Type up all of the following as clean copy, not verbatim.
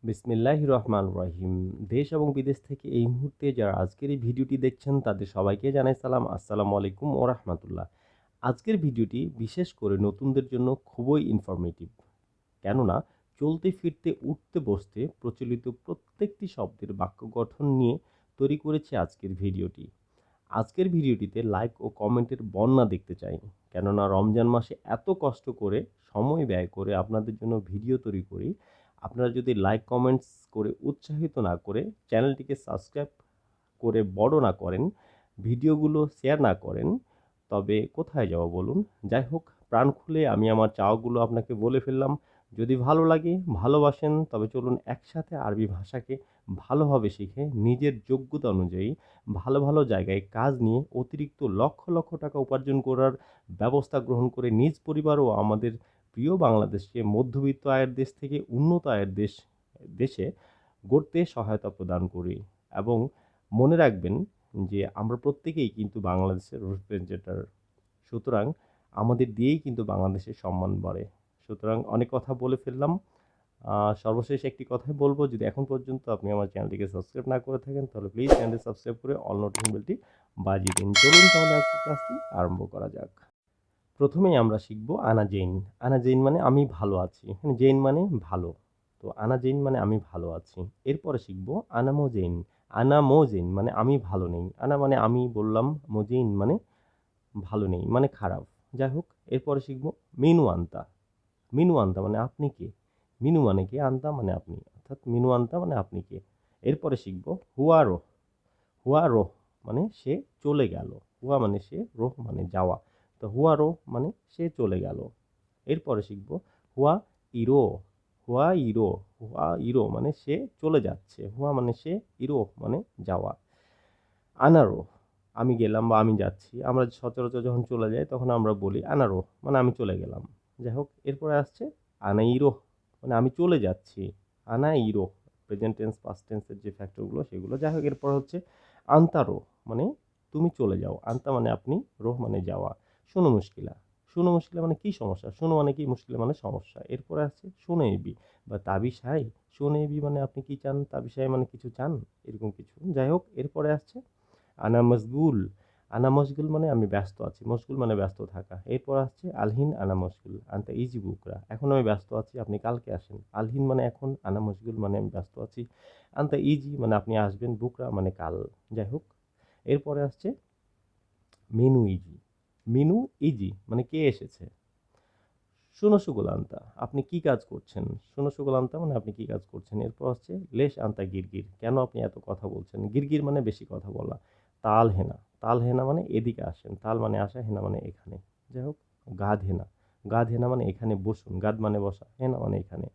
বিসমিল্লাহির রহমানির রহিম। দেশ এবং বিদেশ থেকে এই মুহূর্তে যারা আজকের এই ভিডিওটি দেখছেন তাদের সবাইকে জানাই সালাম। আসসালামু আলাইকুম ওয়া রাহমাতুল্লাহ। আজকের ভিডিওটি বিশেষ করে নতুনদের জন্য খুবই ইনফরমেটিভ। কেননা চলতে ফিরতে উঠতে বসতে প্রচলিত প্রত্যেকটি শব্দের বাক্য গঠন নিয়ে তৈরি করেছি আজকের ভিডিওটি। আজকের ভিডিওটিতে লাইক ও কমেন্টের বন্যা দেখতে চাই। কেননা রমজান মাসে এত কষ্ট করে সময় ব্যয় করে আপনাদের জন্য ভিডিও তৈরি করি। আপনারা যদি লাইক কমেন্টস করে উৎসাহিত না করে চ্যানেলটিকে সাবস্ক্রাইব করে বড় না করেন, ভিডিওগুলো শেয়ার না করেন, তবে কোথায় যাব বলুন? যাই হোক, প্রাণ খুলে আমি আমার চাওয়াগুলো আপনাকে বলে ফেললাম। যদি ভালো লাগে, ভালোবাসেন, তবে চলুন একসাথে আরবি ভাষাকে ভালোভাবে শিখে নিজের যোগ্যতা অনুযায়ী ভালো ভালো জায়গায় কাজ নিয়ে অতিরিক্ত লক্ষ লক্ষ টাকা উপার্জন করার ব্যবস্থা গ্রহণ করে নিজ পরিবার ও আমাদের প্রিয় বাংলাদেশকে মধ্যবিত্ত আয়ের দেশ থেকে উন্নত আয়ের দেশে গড়তে সহায়তা প্রদান করি। এবং মনে রাখবেন যে আমরা প্রত্যেকেই কিন্তু বাংলাদেশের রিপ্রেজেন্টেটর। সুতরাং আমাদের দিয়েই কিন্তু বাংলাদেশের সম্মান বাড়ে। সুতরাং অনেক কথা বলে ফেললাম। সর্বশেষ একটি কথাই বলব, যদি এখন পর্যন্ত আপনি আমার চ্যানেলটিকে সাবস্ক্রাইব না করে থাকেন তাহলে প্লিজ চ্যানেলটি সাবস্ক্রাইব করে অল নোটিফিকেশন বেলটি বাজিয়ে দিন। চলুন তাহলে আজকের ক্লাসটি আরম্ভ করা যাক। প্রথমেই আমরা শিখব আনা জেইন। আনা জেইন মানে আমি ভালো আছি। এখানে জেইন মানে ভালো। তো আনা জেইন মানে আমি ভালো আছি। এরপরে শিখব আনা মোজেইন। আনা মোজেইন মানে আমি ভালো নেই। আনা মানে আমি বললাম, মোজেইন মানে ভালো নেই মানে খারাপ। যাই হোক, এরপরে শিখব মিনু আনতা। মিনু আনতা মানে আপনি কে? মিনু মানে কে, আনতা মানে আপনি, অর্থাৎ মিনু আনতা মানে আপনি কে। এরপরে শিখব হুয়া রোহ। হুয়া রোহ মানে সে চলে গেল। হুয়া মানে সে, রোহ মানে যাওয়া। তো হুয়া রোহ মানে সে চলে গেল। এরপরে শিখব হুয়া ইরো। হুয়া ইরো। হুয়া ইরো মানে সে চলে যাচ্ছে। হুয়া মানে সে, ইরো মানে যাওয়া। আনারো আমি গেলাম বা আমি যাচ্ছি। আমরা সচরাচর যখন চলে যাই তখন আমরা বলি আনারো মানে আমি চলে গেলাম। যাই হোক, এরপরে আসছে আনাইরো মানে আমি চলে যাচ্ছি। আনাইরো প্রেজেন্ট টেন্স পাস্ট টেন্সের যে ফ্যাক্টরগুলো সেগুলো। যাই হোক, এরপর হচ্ছে আন্তারো মানে তুমি চলে যাও। আন্তা মানে আপনি, রোহ মানে যাওয়া। শুনো মুশকিলা। শুনো মুশকিলা মানে কি সমস্যা? শুনো মানে কি, মুশকিলা মানে সমস্যা। এরপরে আসছে শুনে এবি বা তাবিসাই। শুনে এবি মানে আপনি কি চান, তাবিসাই মানে কিছু চান, এরকম কিছু। যাই হোক, এরপরে আসছে আনা মশগুল। আনা মশগুল মানে আমি ব্যস্ত আছি। মশগুল মানে ব্যস্ত থাকা। এরপর আসছে আলহিন আনা মশগুল আনতা ইজি বুকরা। এখন আমি ব্যস্ত আছি, আপনি কালকে আসেন। আলহিন মানে এখন, আনা মশগুল মানে আমি ব্যস্ত আছি, আনতা ইজি মানে আপনি আসবেন, বুকরা মানে কাল। যাই হোক, এরপরে আসছে মেনু ইজি। মিনু ইজি মানে কে এসেছে। শুনো সুগল আন্তা আপনি কি কাজ করছেন। শুনো সুগল আন্তা মানে আপনি কি কাজ করছেন। এরপর হচ্ছে লেশ আন্তা গিরগির কেন আপনি এত কথা বলছেন। গিরগির মানে বেশি কথা বলা। তাল হেনা। তাল হেনা মানে এদিকে আসেন। তাল মানে আসা, হেনা মানে এখানে। যাই হোক, গাধ হেনা। গাধ হেনা মানে এখানে বসুন। গাধ মানে বসা, হেনা মানে এখানে।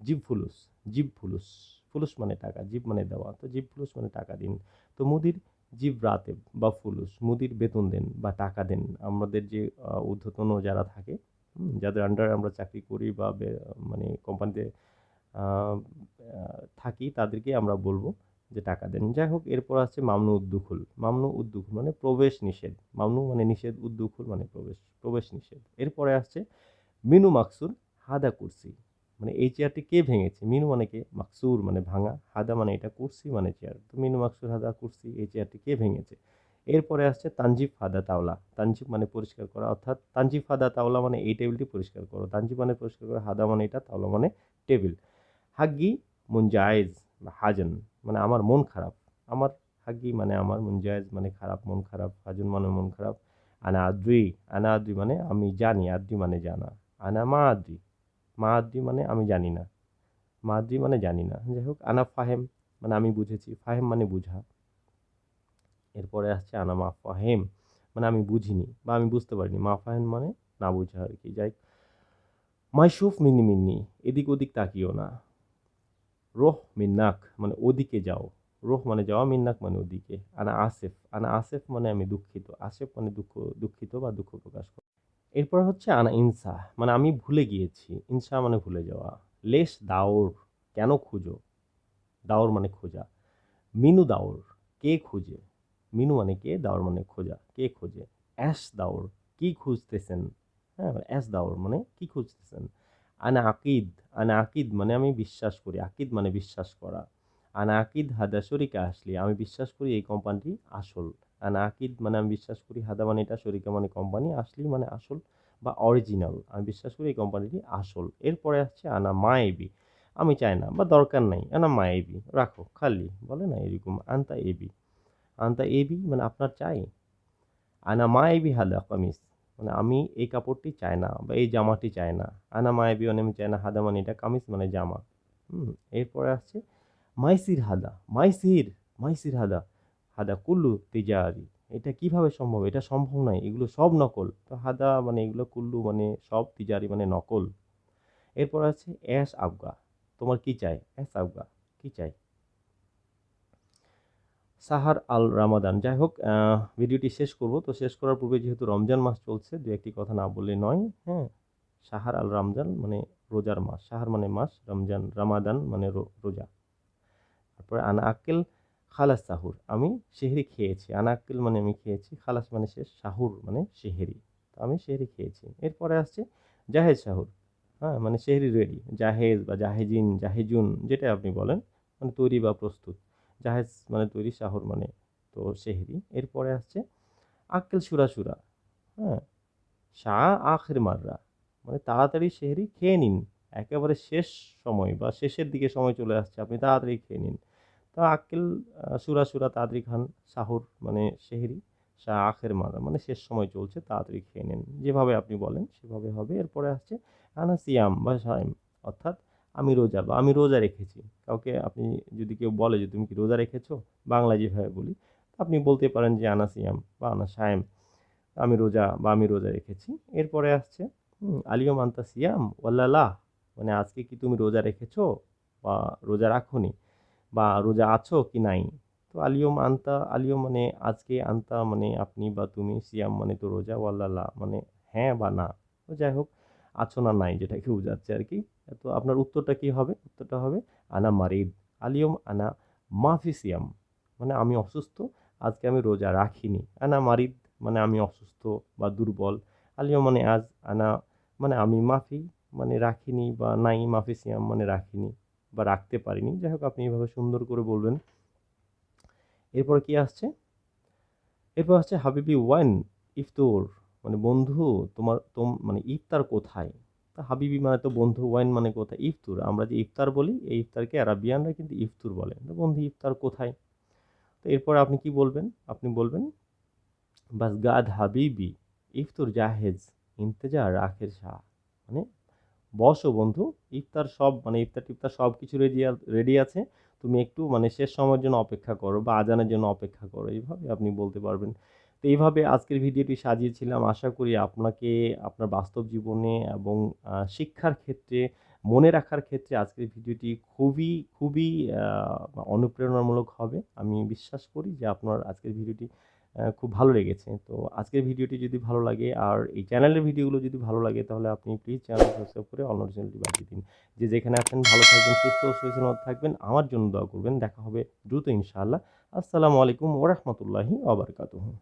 জিব ফুলুস। জিব ফুলুস। ফুলুস মানে টাকা, জিব মানে দেওয়া। তো জিব ফুলুস মানে টাকা দিন। তো মুদির জিব রাতেব বা ফুলুস, মুদির বেতন দেন বা টাকা দেন। আমাদের যে ঊর্ধ্বতন যারা থাকে, যাদের আন্ডারে আমরা চাকরি করি বা মানে কোম্পানিতে থাকি, তাদেরকে আমরা বলবো যে টাকা দেন। যাই হোক, এরপর আছে মামনু উদ্দুখুল। মামনু উদ্দুখুল মানে প্রবেশ নিষেধ। মামনু মানে নিষেধ, উদ্দুখুল মানে প্রবেশ, প্রবেশ নিষেধ। এরপরে আসছে মিনু মাকসুর হাদা কুরসি মানে এই চেয়ারটি কে ভেঙেছে। মিনু মানে কে, মাকসুর মানে ভাঙা, হাদা মানে এটা, কুরসি মানে চেয়ার। তো মিনু মাকসুর হাদা কুরসি, এই চেয়ারটি কে ভেঙেছে। এরপরে আসছে তানজিফ হাদা তাওলা। তানজিফ মানে পরিষ্কার করা, অর্থাৎ তানজিফ হাদা তাওলা মানে এই টেবিলটি পরিষ্কার করো। তানজিফ মানে পরিষ্কার করা, হাদা মানে এটা, তাওলা মানে টেবিল। হাগ্গি মুনজায়েজ বা হাজন মানে আমার মন খারাপ। আমার হাগ্গি মানে আমার, মুনজায়েজ মানে খারাপ, মন খারাপ, হাজন মানে মন খারাপ। আনা আদ্রি। আনা আদ্রি মানে আমি জানি, আদ্রি মানে জানা। আনা মা আদ্রি। মা আদ্রি মানে আমি জানি না। মা আদ্রি মানে জানি না। যাই হোক, আনা ফাহেম মানে আমি বুঝেছি। ফাহেম মানে বুঝা। এরপরে আসছে আনা মা ফাহেম মানে আমি বুঝিনি বা আমি বুঝতে পারিনি। মা ফাহেম মানে না বুঝা আর কি। যাই, মাইশুফ মিন্নি মিন্নি এদিক ওদিক তাকিও না। রোহ মিন্নাক মানে ওদিকে যাও। রোহ মানে যাওয়া, মিন্নাক মানে ওদিকে। আনা আসেফ। আনা আসেফ মানে আমি দুঃখিত। আসেফ মানে দুঃখিত বা দুঃখ প্রকাশ করা। এরপর হচ্ছে আনা ইনসা মানে আমি ভুলে গিয়েছি। ইনসা মানে ভুলে যাওয়া। লেশ দাওর কেন খুঁজো। দাওর মানে খোঁজা। মিনু দাওর কে খুঁজে। মিনু মানে কে, দাওর মানে খোঁজা, কে খোঁজে। অ্যাশ দাওর কি খুঁজতেছেন। হ্যাঁ, অ্যাশ দাওর মানে কি খুঁজতেছেন। আনা আকিদ, আনা আকিদ মানে আমি বিশ্বাস করি, আকিদ মানে বিশ্বাস করা। আনা আকিদ হাদা শরিকা আসলি, আমি বিশ্বাস করি এই কোম্পানিটি আসল। আনা আকিদ মানে আমি বিশ্বাস করি, হাদা মানে এটা, শরিকা মানে কোম্পানি, আসলি মানে আসল বা অরিজিনাল, আমি বিশ্বাস করি এই কোম্পানিটি আসল। এরপরে আসছে আনা মায়েবি, আমি চাই না বা দরকার নাই। আনা মায়েবি, রাখো খালি, বলে না এরকম। আনতা এবি, আনতা এবি মানে আপনার চাই। আনা মায়েবি হাদা কামিজ, মানে আমি এই কাপড়টি চাই না বা এই জামাটি চাই না। আনা মায়েবি মানে আমি চাই না, হাদা মানে এটা, কামিজ মানে জামা। এরপরে আসছে মাইসির হাদা, মাইসির, মাইসির হাদা, হাদা কুল্লু তিজারি, এটা কিভাবে সম্ভব, এটা সম্ভব নয়, এগুলো সব নকল। তো হাদা মানে এগুলো, কুল্লু মানে সব, তিজারি মানে নকল। এরপর আছে অ্যাশ আবগা, তোমার কি চাই, অ্যাশ আবগা, কি চাই। সাহার আল রামাদান, যাই হোক ভিডিওটি শেষ করব। তো শেষ করার পূর্বে যেহেতু রমজান মাস চলছে, দু একটি কথা না বললে নয়। হ্যাঁ, সাহার আল রমজান মানে রোজার মাস, সাহার মানে মাস, রমজান রামাদান মানে রোজা। তারপরে আনা আক্কেল খালাস সাহুর, আমি সেহরি খেয়েছি। আনা আক্কেল মানে আমি খেয়েছি, খালাস মানে শেষ, সাহুর মানে সেহরি, তো আমি সেহরি খেয়েছি। এরপরে আসছে জাহেজ সাহুর, হ্যাঁ মানে সেহরি রেডি। জাহেজ বা জাহেজিন, জাহেজুন যেটা আপনি বলেন, মানে তৈরি বা প্রস্তুত। জাহেজ মানে তৈরি, সাহুর মানে তো সেহরি। এরপরে আসছে আক্কেল সুরা সুরা, হ্যাঁ শাহ আখের মাররা, মানে তাড়াতাড়ি সেহরি খেয়ে নিন, একেবারে শেষ সময় বা শেষের দিকে সময় চলে আসছে, আপনি তাড়াতাড়ি খেয়ে নিন। তো আক্কেল সুরা সুরা, তাড়াতাড়ি খান, সাহুর মানে সেহরি, শাহ আখের মারা মানে শেষ সময় চলছে, তাড়াতাড়ি খেয়ে নেন, যেভাবে আপনি বলেন সেভাবে হবে। এরপরে আসছে আনা সিয়াম বা সাইম, অর্থাৎ আমি রোজা বা আমি রোজা রেখেছি। কাউকে আপনি যদি কেউ বলে যে তুমি কি রোজা রেখেছো, বাংলা যেভাবে বলি, আপনি বলতে পারেন যে আনা সিয়াম বা আনা সায়েম, আমি রোজা বা আমি রোজা রেখেছি। এরপরে আসছে আলিয়ম আন্তা সিয়াম ওয়াল্লাহ, মানে আজকে কি তুমি রোজা রেখেছো বা রোজা রাখোনি, বা রোজা আছো কি নাই। তো আলিয়ম আন্তা, আলিয়ম মানে আজকে, আন্তা মানে আপনি বা তুমি, সিয়াম মানে তো রোজা, ওয়াল্লাহ মানে হ্যাঁ বা না। তো যাই হোক, আছো না নাই যেটাকে বোঝাচ্ছে আর কি। তো আপনার উত্তরটা কি হবে, উত্তরটা হবে আনা মারিদ, আলিয়ম আনা মাফি সিয়াম, মানে আমি অসুস্থ, আজকে আমি রোজা রাখিনি। আনা মারিদ মানে আমি অসুস্থ বা দুর্বল, আলিয়ম মানে আজ, আনা মানে আমি, মাফি মানে রাখিনি বা নাই, মাফি সিয়াম মানে রাখিনি বা রাখতে পারিনি। যাই হোক, আপনি এভাবে সুন্দর করে বলবেন। এরপর কি আসছে, এরপর আসছে হাবিবি ওয়াইন ইফতুর, মানে বন্ধু তোমার মানে ইফতার কোথায়। তা হাবিবি মানে তো বন্ধু, ওয়াইন মানে কোথায়, ইফতুর আমরা যে ইফতার বলি, এই ইফতারকে আরাবিয়ানরা কিন্তু ইফতুর বলে। তো বন্ধু ইফতার কোথায়। তো এরপর আপনি কি বলবেন, আপনি বলবেন বাস গাদ হাবিবি ইফতুর জাহেজ ইন্তেজার আখের শাহ, মানে বসো বন্ধু, ইফতার সব মানে ইফতার টিফতার সব কিছু রেডি আছে, তুমি একটু মানে শেষ সময়ের জন্য অপেক্ষা করো বা আজানের জন্য অপেক্ষা করো, এইভাবে আপনি বলতে পারবেন। তো এইভাবে আজকের ভিডিওটি সাজিয়েছিলাম। আশা করি আপনাকে আপনার বাস্তব জীবনে এবং শিক্ষার ক্ষেত্রে, মনে রাখার ক্ষেত্রে আজকের ভিডিওটি খুবই খুবই অনুপ্রেরণামূলক হবে। আমি বিশ্বাস করি যে আপনার আজকের ভিডিওটি খুব ভালো লেগেছে। তো আজকের ভিডিওটি যদি ভালো লাগে আর এই চ্যানেলের ভিডিওগুলো যদি ভালো লাগে, তাহলে আপনি প্লিজ চ্যানেলটি সাবস্ক্রাইব করে অল নোটিফিকেশনটি বাজিয়ে দিন। যে যেখানে আছেন ভালো থাকবেন, সুস্থ ও সুস্থ থাকবেন, আমার জন্য দোয়া করবেন। দেখা হবে দ্রুত ইনশাআল্লাহ। আসসালামু আলাইকুম ওয়া রাহমাতুল্লাহি ওয়া বারাকাতুহু।